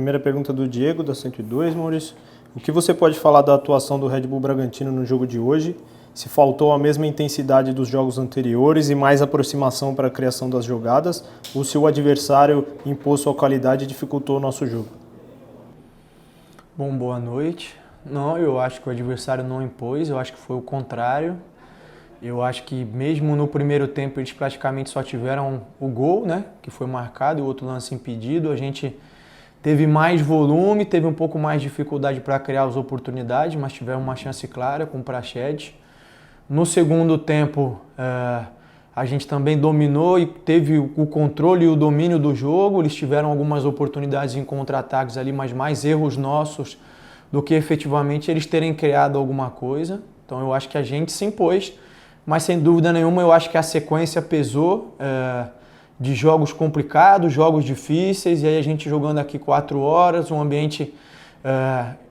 Primeira pergunta do Diego, da 102, Maurício. O que você pode falar da atuação do Red Bull Bragantino no jogo de hoje? Se faltou a mesma intensidade dos jogos anteriores e mais aproximação para a criação das jogadas, ou se o adversário impôs sua qualidade e dificultou o nosso jogo? Bom, boa noite. Não, eu acho que o adversário não impôs, eu acho que foi o contrário. Eu acho que mesmo no primeiro tempo eles praticamente só tiveram o gol, né, que foi marcado, e o outro lance impedido. A gente teve mais volume, teve um pouco mais de dificuldade para criar as oportunidades, mas tivemos uma chance clara com o Praxedes. No segundo tempo, a gente também dominou e teve o controle e o domínio do jogo. Eles tiveram algumas oportunidades em contra-ataques ali, mas mais erros nossos do que efetivamente eles terem criado alguma coisa. Então eu acho que a gente se impôs, mas sem dúvida nenhuma eu acho que a sequência pesou de jogos complicados, jogos difíceis, e aí a gente jogando aqui 4 horas, um ambiente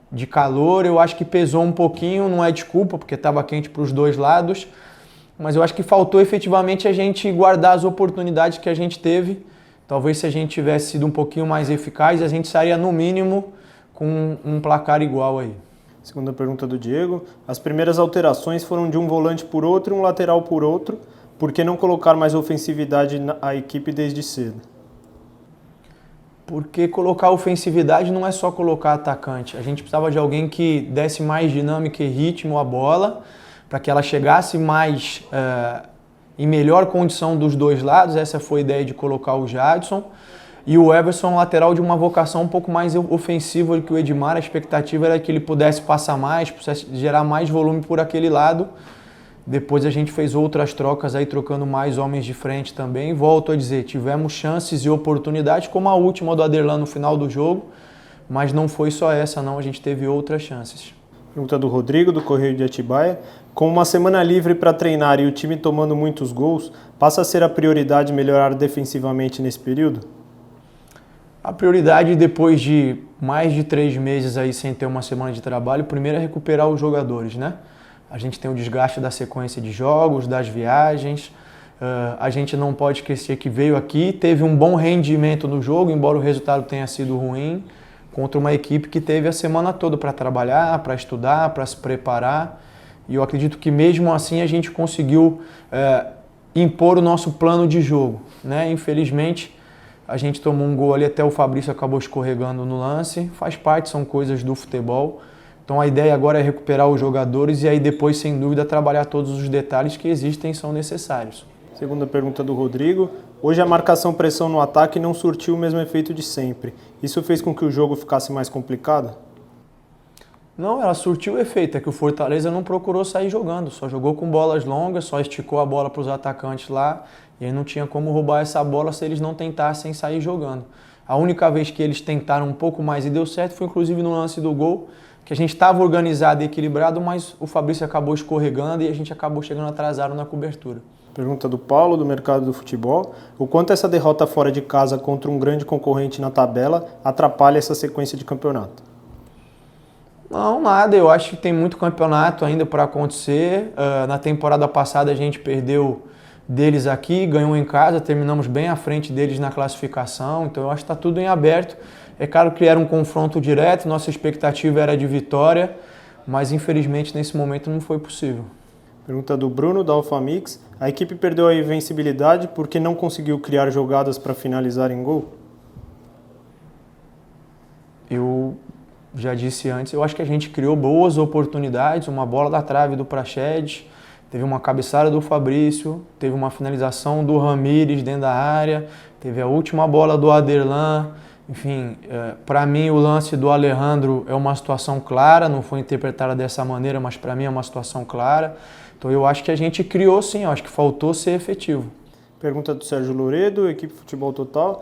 de calor, eu acho que pesou um pouquinho, não é desculpa, porque estava quente para os dois lados, mas eu acho que faltou efetivamente a gente guardar as oportunidades que a gente teve. Talvez se a gente tivesse sido um pouquinho mais eficaz, a gente sairia no mínimo com um placar igual aí. Segunda pergunta do Diego. As primeiras alterações foram de um volante por outro e um lateral por outro. Por que não colocar mais ofensividade na equipe desde cedo? Porque colocar ofensividade não é só colocar atacante. A gente precisava de alguém que desse mais dinâmica e ritmo à bola, para que ela chegasse mais em melhor condição dos dois lados. Essa foi a ideia de colocar o Jadson. E o Everson, lateral de uma vocação um pouco mais ofensiva do que o Edmar. A expectativa era que ele pudesse passar mais, pudesse gerar mais volume por aquele lado. Depois a gente fez outras trocas aí, trocando mais homens de frente também. Volto a dizer, tivemos chances e oportunidades, como a última do Aderlan no final do jogo, mas não foi só essa não, a gente teve outras chances. Pergunta do Rodrigo, do Correio de Atibaia. Com uma semana livre para treinar e o time tomando muitos gols, passa a ser a prioridade melhorar defensivamente nesse período? A prioridade, depois de mais de 3 meses aí sem ter uma semana de trabalho, primeiro é recuperar os jogadores, né? A gente tem o desgaste da sequência de jogos, das viagens. A gente não pode esquecer que veio aqui, teve um bom rendimento no jogo, embora o resultado tenha sido ruim, contra uma equipe que teve a semana toda para trabalhar, para estudar, para se preparar. E eu acredito que mesmo assim a gente conseguiu impor o nosso plano de jogo, né? Infelizmente, a gente tomou um gol ali, até o Fabrício acabou escorregando no lance. Faz parte, são coisas do futebol. Então a ideia agora é recuperar os jogadores e aí depois, sem dúvida, trabalhar todos os detalhes que existem e são necessários. Segunda pergunta do Rodrigo. Hoje a marcação-pressão no ataque não surtiu o mesmo efeito de sempre. Isso fez com que o jogo ficasse mais complicado? Não, ela surtiu o efeito. É que o Fortaleza não procurou sair jogando. Só jogou com bolas longas, só esticou a bola para os atacantes lá. E aí não tinha como roubar essa bola se eles não tentassem sair jogando. A única vez que eles tentaram um pouco mais e deu certo foi inclusive no lance do gol, que a gente estava organizado e equilibrado, mas o Fabrício acabou escorregando e a gente acabou chegando atrasado na cobertura. Pergunta do Paulo, do Mercado do Futebol. O quanto essa derrota fora de casa contra um grande concorrente na tabela atrapalha essa sequência de campeonato? Não, nada. Eu acho que tem muito campeonato ainda para acontecer. Na temporada passada a gente perdeu deles aqui, ganhou em casa, terminamos bem à frente deles na classificação. Então eu acho que está tudo em aberto. É claro que era um confronto direto, nossa expectativa era de vitória, mas infelizmente nesse momento não foi possível. Pergunta do Bruno, da Alfamix. A equipe perdeu a invencibilidade porque não conseguiu criar jogadas para finalizar em gol? Eu já disse antes, eu acho que a gente criou boas oportunidades, uma bola da trave do Praxedes, teve uma cabeçada do Fabrício, teve uma finalização do Ramires dentro da área, teve a última bola do Aderlan. Enfim, para mim o lance do Alejandro é uma situação clara, não foi interpretada dessa maneira, mas para mim é uma situação clara. Então eu acho que a gente criou sim, eu acho que faltou ser efetivo. Pergunta do Sérgio Loredo, equipe Futebol Total.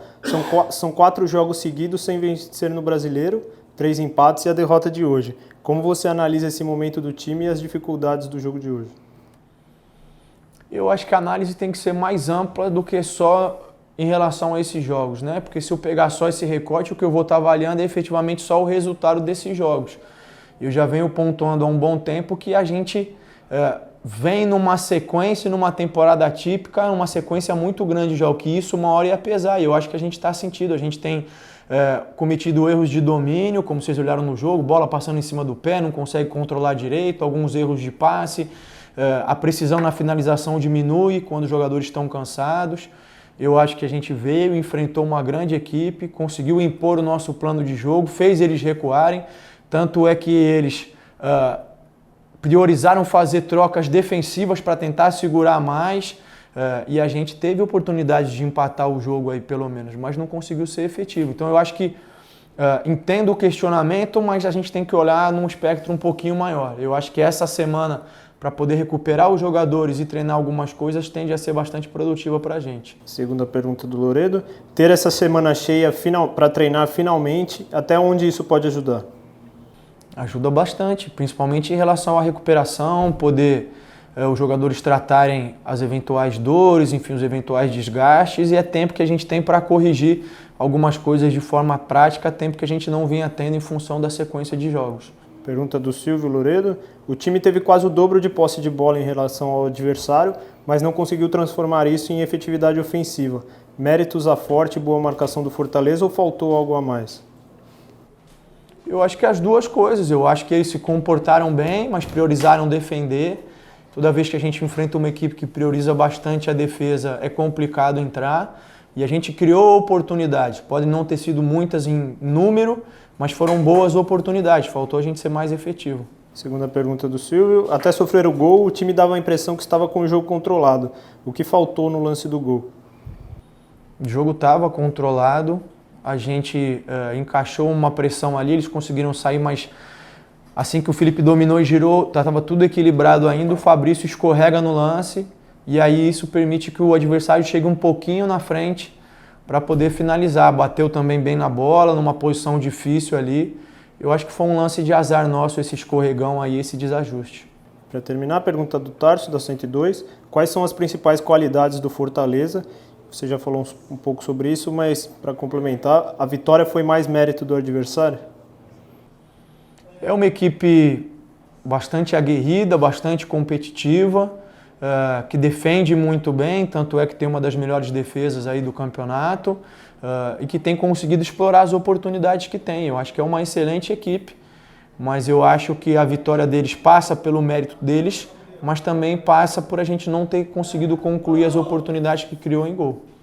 São 4 jogos seguidos sem vencer no Brasileiro, 3 empates e a derrota de hoje. Como você analisa esse momento do time e as dificuldades do jogo de hoje? Eu acho que a análise tem que ser mais ampla do que só em relação a esses jogos, né? Porque se eu pegar só esse recorte, o que eu vou estar avaliando é efetivamente só o resultado desses jogos. Eu já venho pontuando há um bom tempo que a gente vem numa sequência, numa temporada atípica, uma sequência muito grande já, o que isso uma hora ia pesar, e eu acho que a gente está sentindo, a gente tem cometido erros de domínio, como vocês olharam no jogo, bola passando em cima do pé, não consegue controlar direito, alguns erros de passe, a precisão na finalização diminui quando os jogadores estão cansados. Eu acho que a gente veio, enfrentou uma grande equipe, conseguiu impor o nosso plano de jogo, fez eles recuarem, tanto é que eles priorizaram fazer trocas defensivas para tentar segurar mais, e a gente teve oportunidade de empatar o jogo aí pelo menos, mas não conseguiu ser efetivo. Então eu acho que entendo o questionamento, mas a gente tem que olhar num espectro um pouquinho maior. Eu acho que essa semana, para poder recuperar os jogadores e treinar algumas coisas, tende a ser bastante produtiva para a gente. Segunda pergunta do Loredo, ter essa semana cheia para treinar finalmente, até onde isso pode ajudar? Ajuda bastante, principalmente em relação à recuperação, poder os jogadores tratarem as eventuais dores, enfim, os eventuais desgastes, e é tempo que a gente tem para corrigir algumas coisas de forma prática, tempo que a gente não vinha tendo em função da sequência de jogos. Pergunta do Silvio Loredo, o time teve quase o dobro de posse de bola em relação ao adversário, mas não conseguiu transformar isso em efetividade ofensiva. Méritos à forte e boa marcação do Fortaleza ou faltou algo a mais? Eu acho que as duas coisas. Eu acho que eles se comportaram bem, mas priorizaram defender. Toda vez que a gente enfrenta uma equipe que prioriza bastante a defesa, é complicado entrar. E a gente criou oportunidades. Podem não ter sido muitas em número, mas foram boas oportunidades. Faltou a gente ser mais efetivo. Segunda pergunta do Silvio. Até sofrer o gol, o time dava a impressão que estava com o jogo controlado. O que faltou no lance do gol? O jogo estava controlado. A gente encaixou uma pressão ali, eles conseguiram sair, mas assim que o Felipe dominou e girou, estava tudo equilibrado ainda, o Fabrício escorrega no lance e aí isso permite que o adversário chegue um pouquinho na frente para poder finalizar. Bateu também bem na bola, numa posição difícil ali. Eu acho que foi um lance de azar nosso, esse escorregão aí, esse desajuste. Para terminar, a pergunta do Tarso, da 102. Quais são as principais qualidades do Fortaleza? Você já falou um pouco sobre isso, mas para complementar, a vitória foi mais mérito do adversário? É uma equipe bastante aguerrida, bastante competitiva, que defende muito bem, tanto é que tem uma das melhores defesas aí do campeonato e que tem conseguido explorar as oportunidades que tem. Eu acho que é uma excelente equipe, mas eu acho que a vitória deles passa pelo mérito deles, mas também passa por a gente não ter conseguido concluir as oportunidades que criou em gol.